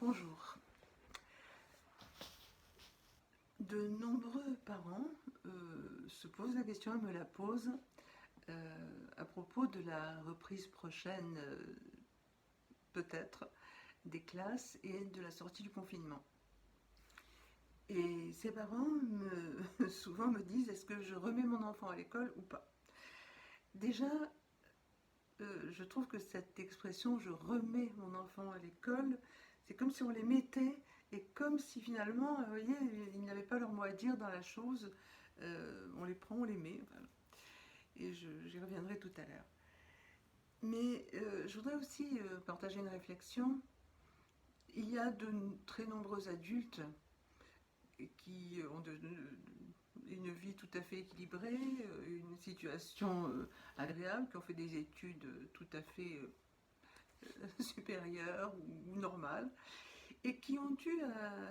Bonjour. De nombreux parents se posent la question et me la posent à propos de la reprise prochaine, peut-être, des classes et de la sortie du confinement. Et ces parents souvent me disent, est-ce que je remets mon enfant à l'école ou pas? Déjà, je trouve que cette expression je remets mon enfant à l'école, c'est comme si on les mettait et comme si finalement, vous voyez, ils n'avaient pas leur mot à dire dans la chose. On les prend, on les met. Voilà. Et j'y reviendrai tout à l'heure. Mais je voudrais aussi partager une réflexion. Il y a de très nombreux adultes qui ont une vie tout à fait équilibrée, une situation agréable, qui ont fait des études tout à fait supérieures ou normales, et qui ont dû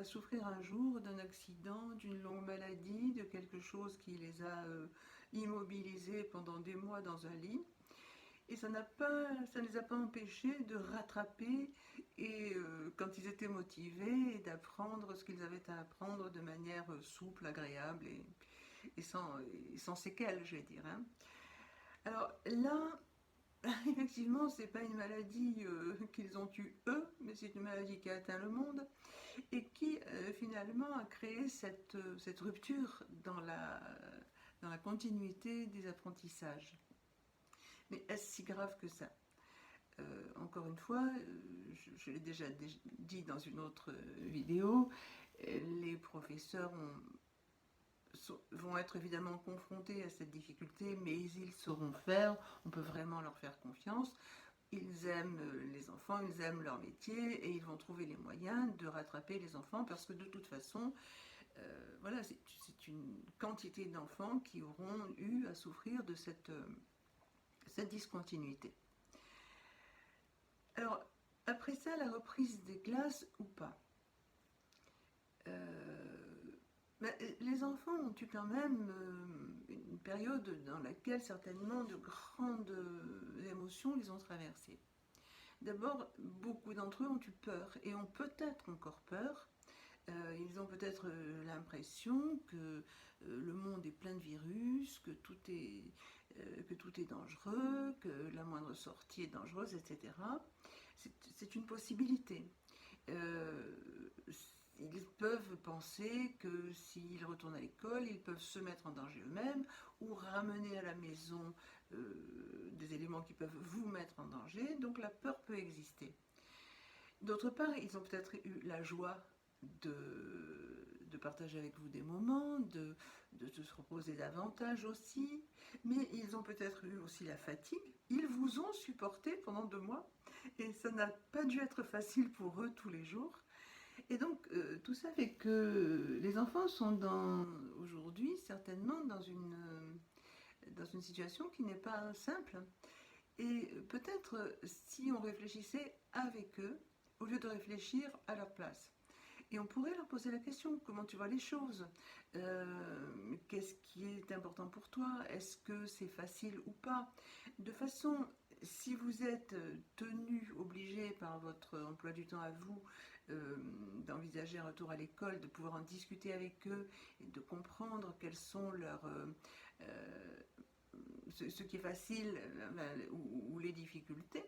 souffrir un jour d'un accident, d'une longue maladie, de quelque chose qui les a immobilisés pendant des mois dans un lit. Et ça ne les a pas empêchés de rattraper et quand ils étaient motivés, d'apprendre ce qu'ils avaient à apprendre de manière souple, agréable et sans séquelles, je vais dire. Hein. Alors là, effectivement, c'est pas une maladie qu'ils ont eue eux, mais c'est une maladie qui a atteint le monde et qui finalement a créé cette rupture dans la continuité des apprentissages. Mais est-ce si grave que ça? Encore une fois, je l'ai déjà dit dans une autre vidéo, les professeurs vont être évidemment confrontés à cette difficulté, mais ils sauront faire, on peut vraiment leur faire confiance. Ils aiment les enfants, ils aiment leur métier et ils vont trouver les moyens de rattraper les enfants parce que de toute façon, voilà, c'est une quantité d'enfants qui auront eu à souffrir de cette discontinuité. Alors, après ça, la reprise des classes ou pas? Les enfants ont eu quand même une période dans laquelle certainement de grandes émotions les ont traversées. D'abord, beaucoup d'entre eux ont eu peur et ont peut-être encore peur. Ils ont peut-être l'impression que le monde est plein de virus, que tout est dangereux, que la moindre sortie est dangereuse, etc. C'est une possibilité. Euh, Ils peuvent penser que s'ils retournent à l'école, ils peuvent se mettre en danger eux-mêmes ou ramener à la maison des éléments qui peuvent vous mettre en danger. Donc la peur peut exister. D'autre part, ils ont peut-être eu la joie de partager avec vous des moments, de se reposer davantage aussi, mais ils ont peut-être eu aussi la fatigue. Ils vous ont supporté pendant 2 mois et ça n'a pas dû être facile pour eux tous les jours. Et donc tout ça fait que les enfants sont aujourd'hui certainement dans une situation qui n'est pas simple. Et peut-être si on réfléchissait avec eux, au lieu de réfléchir à leur place. Et on pourrait leur poser la question, comment tu vois les choses? Qu'est-ce qui est important pour toi? Est-ce que c'est facile ou pas? De façon, si vous êtes tenu, obligé par votre emploi du temps à vous, d'envisager un retour à l'école, de pouvoir en discuter avec eux et de comprendre quels sont ce qui est facile ou les difficultés,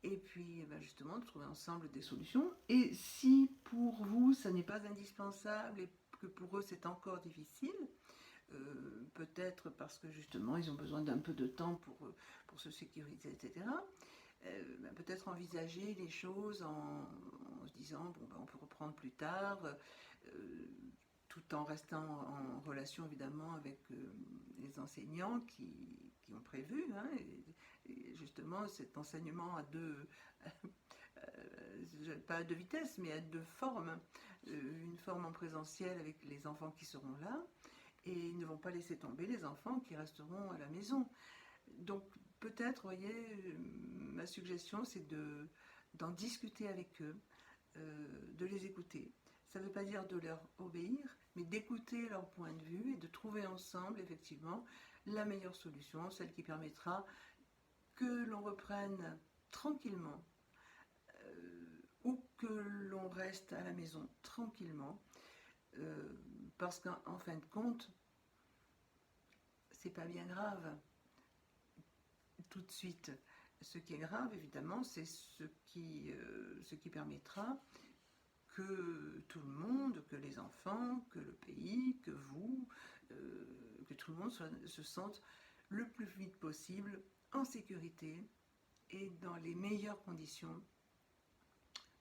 et puis justement de trouver ensemble des solutions. Et si pour vous ça n'est pas indispensable et que pour eux c'est encore difficile, peut-être parce que justement ils ont besoin d'un peu de temps pour se sécuriser, etc., peut-être envisager les choses en se disant bon, on peut reprendre plus tard, tout en restant en relation évidemment avec les enseignants qui ont prévu, hein, et justement cet enseignement à pas à deux vitesses, mais à deux formes, une forme en présentiel avec les enfants qui seront là, et ils ne vont pas laisser tomber les enfants qui resteront à la maison. Donc peut-être, vous voyez, ma suggestion c'est d'en discuter avec eux, de les écouter. Ça ne veut pas dire de leur obéir, mais d'écouter leur point de vue et de trouver ensemble effectivement la meilleure solution, celle qui permettra que l'on reprenne tranquillement, ou que l'on reste à la maison tranquillement, parce qu'en fin de compte, c'est pas bien grave tout de suite. Ce qui est grave, évidemment, c'est ce qui permettra que tout le monde, que les enfants, que le pays, que vous, que tout le monde se sente le plus vite possible en sécurité et dans les meilleures conditions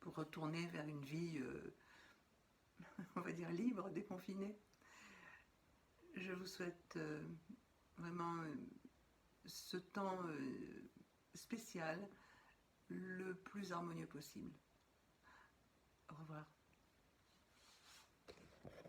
pour retourner vers une vie, on va dire, libre, déconfinée. Je vous souhaite vraiment ce temps spécial le plus harmonieux possible. Au revoir.